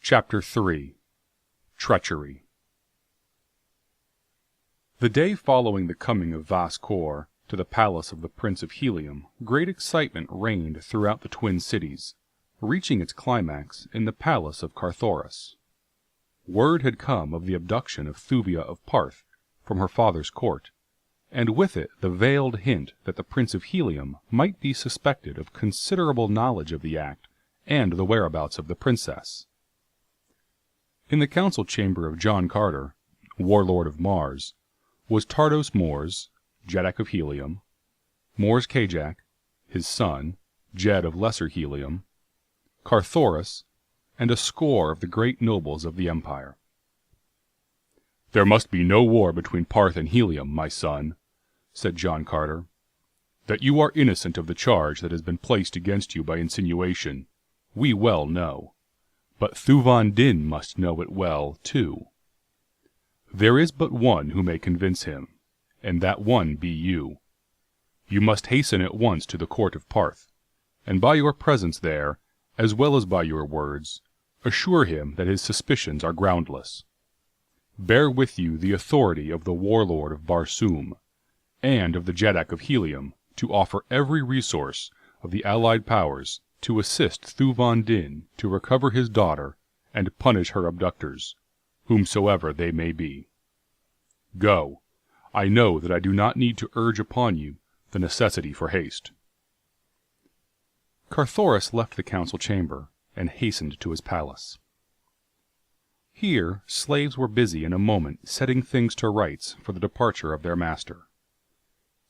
Chapter 3 Treachery. The day following the coming of Vas-Kor to the palace of the Prince of Helium, great excitement reigned throughout the twin cities, reaching its climax in the palace of Carthoris. Word had come of the abduction of Thuvia of Parth from her father's court, and with it the veiled hint that the Prince of Helium might be suspected of considerable knowledge of the act and the whereabouts of the princess. In the council chamber of John Carter, warlord of Mars, was Tardos Mors, Jeddak of Helium, Mors Kajak, his son, Jed of Lesser Helium, Carthoris, and a score of the great nobles of the empire. "There must be no war between Parth and Helium, my son," said John Carter. "That you are innocent of the charge that has been placed against you by insinuation, we well know. But Thuvon Din must know it well, too. There is but one who may convince him, and that one be you. You must hasten at once to the court of Parth, and by your presence there, as well as by your words, assure him that his suspicions are groundless. Bear with you the authority of the warlord of Barsoom, and of the Jeddak of Helium, to offer every resource of the allied powers to assist Thuvon Din to recover his daughter and punish her abductors, whomsoever they may be. Go. I know that I do not need to urge upon you the necessity for haste." Carthoris left the council chamber and hastened to his palace. Here slaves were busy in a moment setting things to rights for the departure of their master.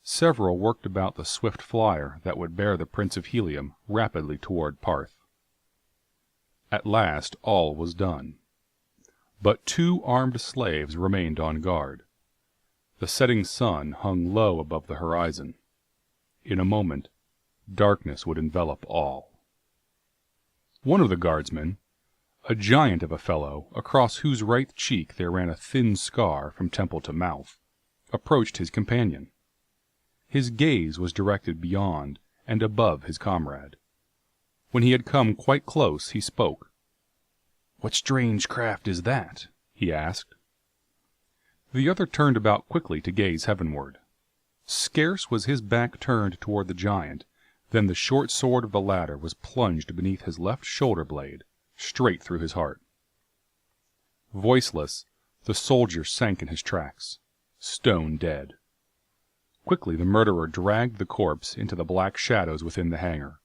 Several worked about the swift flyer that would bear the Prince of Helium rapidly toward Parth. At last all was done. But 2 armed slaves remained on guard. The setting sun hung low above the horizon. In a moment, darkness would envelop all. One of the guardsmen, a giant of a fellow across whose right cheek there ran a thin scar from temple to mouth, approached his companion. His gaze was directed beyond and above his comrade. When he had come quite close, he spoke. "What strange craft is that?" he asked. The other turned about quickly to gaze heavenward. Scarce was his back turned toward the giant than the short sword of the latter was plunged beneath his left shoulder blade, straight through his heart. Voiceless, the soldier sank in his tracks, stone dead. Quickly the murderer dragged the corpse into the black shadows within the hangar.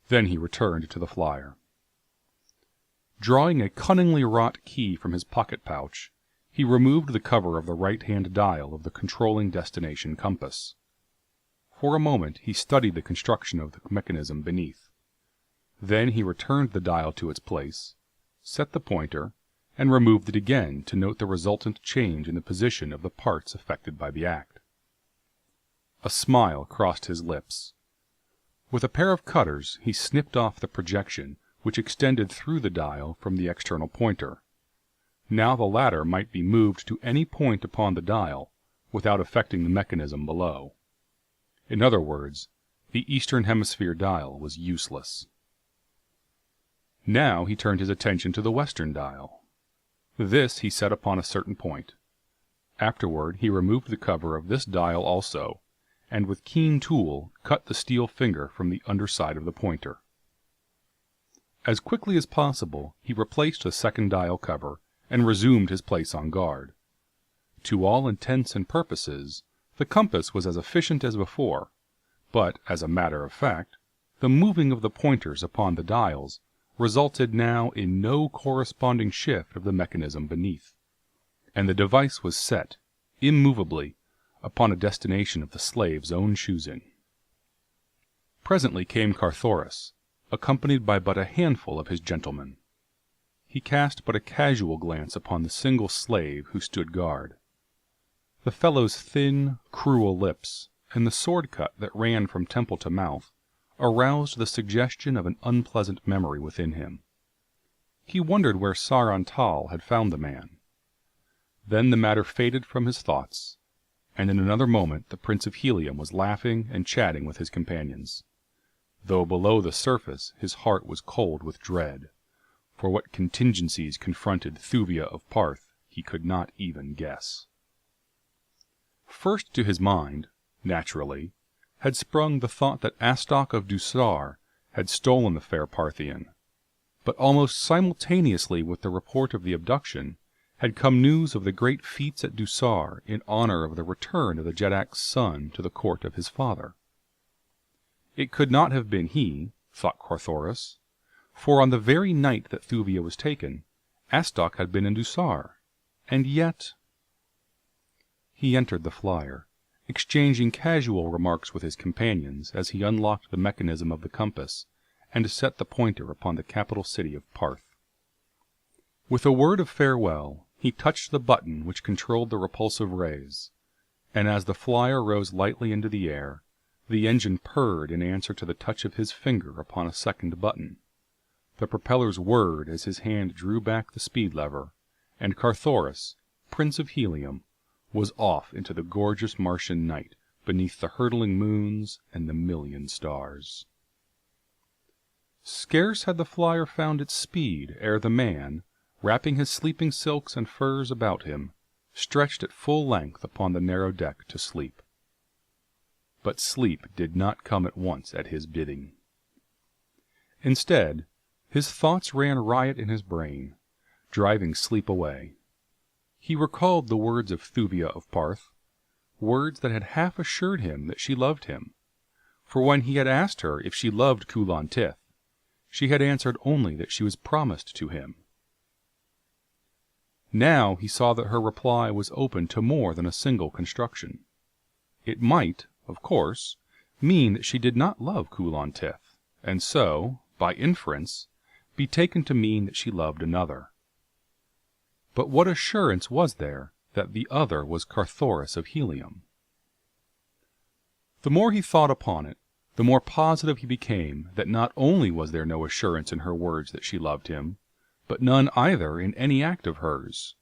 Then he returned to the flyer. Drawing a cunningly wrought key from his pocket pouch, he removed the cover of the right-hand dial of the controlling destination compass. For a moment he studied the construction of the mechanism beneath. Then he returned the dial to its place, set the pointer, and removed it again to note the resultant change in the position of the parts affected by the act. A smile crossed his lips. With a pair of cutters he snipped off the projection which extended through the dial from the external pointer. Now the latter might be moved to any point upon the dial without affecting the mechanism below. In other words, the Eastern Hemisphere dial was useless. Now he turned his attention to the Western dial. This he set upon a certain point. Afterward he removed the cover of this dial also, and with keen tool cut the steel finger from the underside of the pointer. As quickly as possible he replaced the second dial cover and resumed his place on guard. To all intents and purposes, the compass was as efficient as before, but, as a matter of fact, the moving of the pointers upon the dials resulted now in no corresponding shift of the mechanism beneath, and the device was set, immovably, upon a destination of the slave's own choosing. Presently came Carthoris, accompanied by but a handful of his gentlemen. He cast but a casual glance upon the single slave who stood guard. The fellow's thin, cruel lips, and the sword cut that ran from temple to mouth, aroused the suggestion of an unpleasant memory within him. He wondered where Sarantal had found the man. Then the matter faded from his thoughts, and in another moment the Prince of Helium was laughing and chatting with his companions, though below the surface his heart was cold with dread, for what contingencies confronted Thuvia of Parth he could not even guess. First to his mind, naturally, had sprung the thought that Astok of Dusar had stolen the fair Parthian, but almost simultaneously with the report of the abduction had come news of the great feats at Dusar in honor of the return of the Jedak's son to the court of his father. It could not have been he, thought Carthoris, for on the very night that Thuvia was taken, Astok had been in Dusar, and yet... He entered the flyer, exchanging casual remarks with his companions as he unlocked the mechanism of the compass and set the pointer upon the capital city of Parth. With a word of farewell, he touched the button which controlled the repulsive rays, and as the flyer rose lightly into the air, the engine purred in answer to the touch of his finger upon a second button. The propellers whirred as his hand drew back the speed lever, and Carthoris, Prince of Helium, was off into the gorgeous Martian night beneath the hurtling moons and the million stars. Scarce had the flyer found its speed ere the man, wrapping his sleeping silks and furs about him, stretched at full length upon the narrow deck to sleep. But sleep did not come at once at his bidding. Instead, his thoughts ran riot in his brain, driving sleep away. He recalled the words of Thuvia of Parth, words that had half assured him that she loved him, for when he had asked her if she loved Kulan Tith, she had answered only that she was promised to him. Now he saw that her reply was open to more than a single construction. It might, of course, mean that she did not love Kulan Tith, and so, by inference, be taken to mean that she loved another. But what assurance was there that the other was Carthoris of Helium? The more he thought upon it, the more positive he became that not only was there no assurance in her words that she loved him, but none either in any act of hers.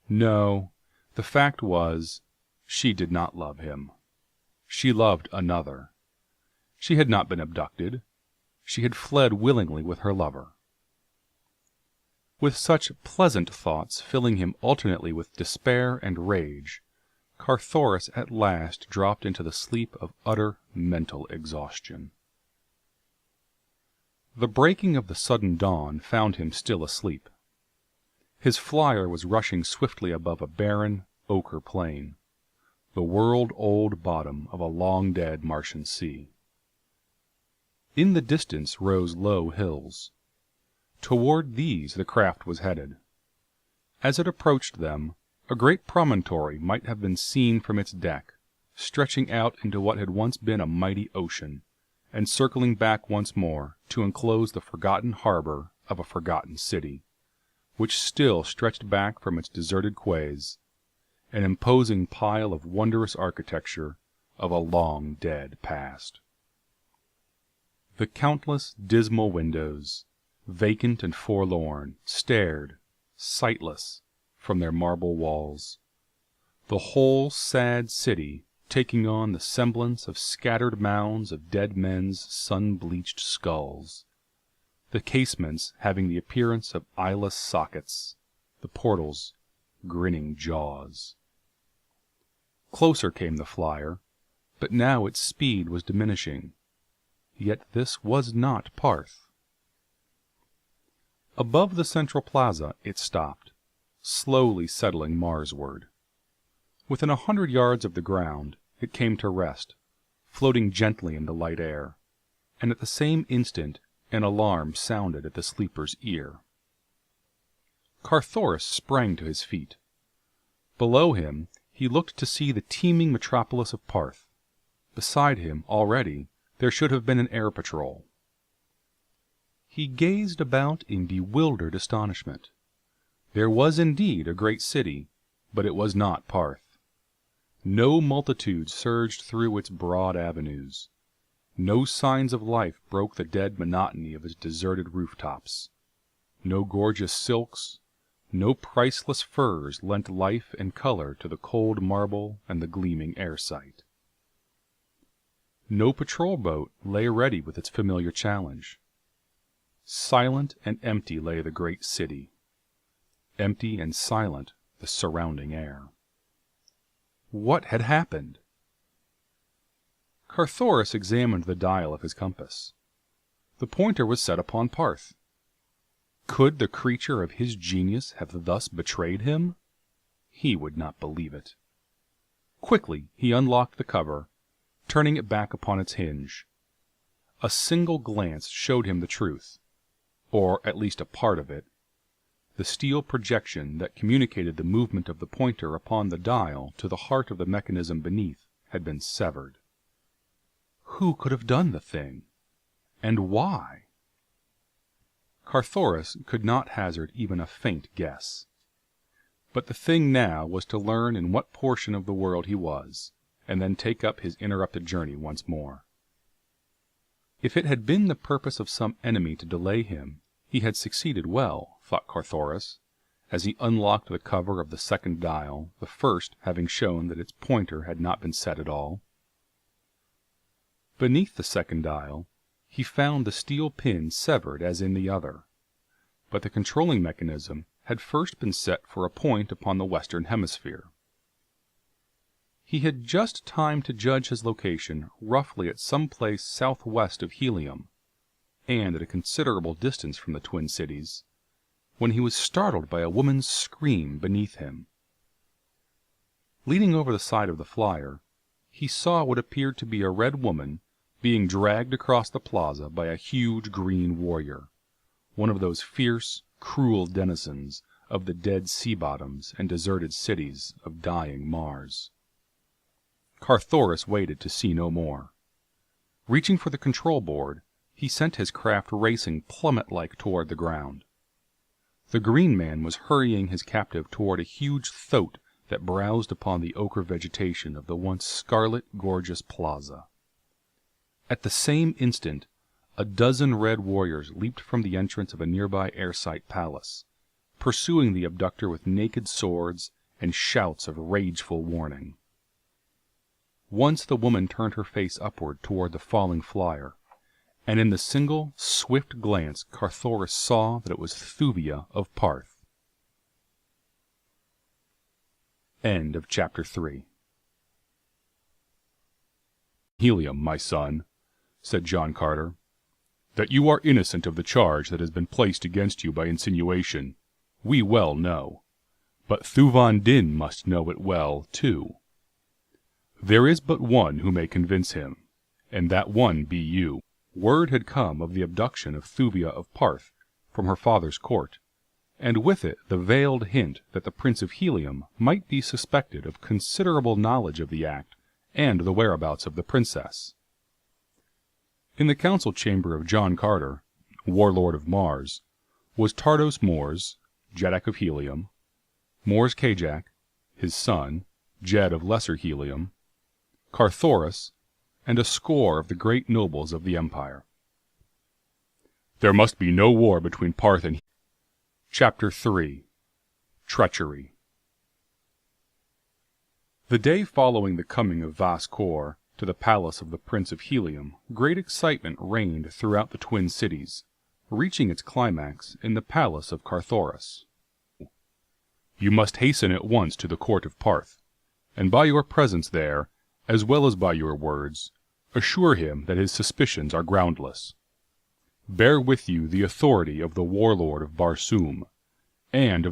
No, the fact was, she did not love him. She loved another. She had not been abducted. She had fled willingly with her lover. With such pleasant thoughts filling him alternately with despair and rage, Carthoris at last dropped into the sleep of utter mental exhaustion. The breaking of the sudden dawn found him still asleep. His flyer was rushing swiftly above a barren, ochre plain, the world-old bottom of a long-dead Martian sea. In the distance rose low hills. Toward these the craft was headed. As it approached them, a great promontory might have been seen from its deck, stretching out into what had once been a mighty ocean, and circling back once more to enclose the forgotten harbor of a forgotten city, which still stretched back from its deserted quays, an imposing pile of wondrous architecture of a long-dead past. The countless dismal windows, vacant and forlorn, stared, sightless, from their marble walls. The whole sad city taking on the semblance of scattered mounds of dead men's sun-bleached skulls, the casements having the appearance of eyeless sockets, the portals grinning jaws. Closer came the flyer, but now its speed was diminishing. Yet this was not Parth. Above the central plaza it stopped, slowly settling Marsward. Within 100 yards of the ground it came to rest, floating gently in the light air, and at the same instant an alarm sounded at the sleeper's ear. Carthoris sprang to his feet. Below him he looked to see the teeming metropolis of Parth. Beside him, already, there should have been an air patrol. He gazed about in bewildered astonishment. There was indeed a great city, but it was not Parth. No multitude surged through its broad avenues. No signs of life broke the dead monotony of its deserted rooftops. No gorgeous silks, no priceless furs lent life and color to the cold marble and the gleaming air site. No patrol boat lay ready with its familiar challenge. Silent and empty lay the great city. Empty and silent the surrounding air. What had happened? Carthoris examined the dial of his compass. The pointer was set upon Parth. Could the creature of his genius have thus betrayed him? He would not believe it. Quickly he unlocked the cover, turning it back upon its hinge. A single glance showed him the truth, or at least a part of it. The steel projection that communicated the movement of the pointer upon the dial to the heart of the mechanism beneath had been severed. Who could have done the thing? And why? Carthoris could not hazard even a faint guess. But the thing now was to learn in what portion of the world he was, and then take up his interrupted journey once more. If it had been the purpose of some enemy to delay him, he had succeeded well, thought Carthoris, as he unlocked the cover of the second dial, the first having shown that its pointer had not been set at all. Beneath the second dial, he found the steel pin severed as in the other, but the controlling mechanism had first been set for a point upon the western hemisphere. He had just time to judge his location roughly at some place southwest of Helium, and at a considerable distance from the twin cities, when he was startled by a woman's scream beneath him. Leaning over the side of the flyer, he saw what appeared to be a red woman being dragged across the plaza by a huge green warrior, one of those fierce, cruel denizens of the dead sea bottoms and deserted cities of dying Mars. Carthoris waited to see no more. Reaching for the control board, he sent his craft racing plummet-like toward the ground. The green man was hurrying his captive toward a huge thoat that browsed upon the ochre vegetation of the once scarlet, gorgeous plaza. At the same instant, a dozen red warriors leaped from the entrance of a nearby airsight palace, pursuing the abductor with naked swords and shouts of rageful warning. Once the woman turned her face upward toward the falling flyer, and in the single, swift glance Carthoris saw that it was Thuvia of Parth. End of Chapter 3. "Helium, my son," said John Carter, "that you are innocent of the charge that has been placed against you by insinuation, we well know. But Thuvan Din must know it well, too. There is but one who may convince him, and that one be you." Word had come of the abduction of Thuvia of Parth from her father's court, and with it the veiled hint that the Prince of Helium might be suspected of considerable knowledge of the act and the whereabouts of the princess. In the council chamber of John Carter, warlord of Mars, was Tardos Mors, Jeddak of Helium, Mors Kajak, his son, Jed of Lesser Helium, Carthoris, and a score of the great nobles of the empire. There must be no war between Parth and Chapter 3. Treachery. The day following the coming of Vas-Kor to the palace of the Prince of Helium, great excitement reigned throughout the twin cities, reaching its climax in the palace of Carthoris. "You must hasten at once to the court of Parth, and by your presence there, as well as by your words, assure him that his suspicions are groundless. Bear with you the authority of the warlord of Barsoom, and of the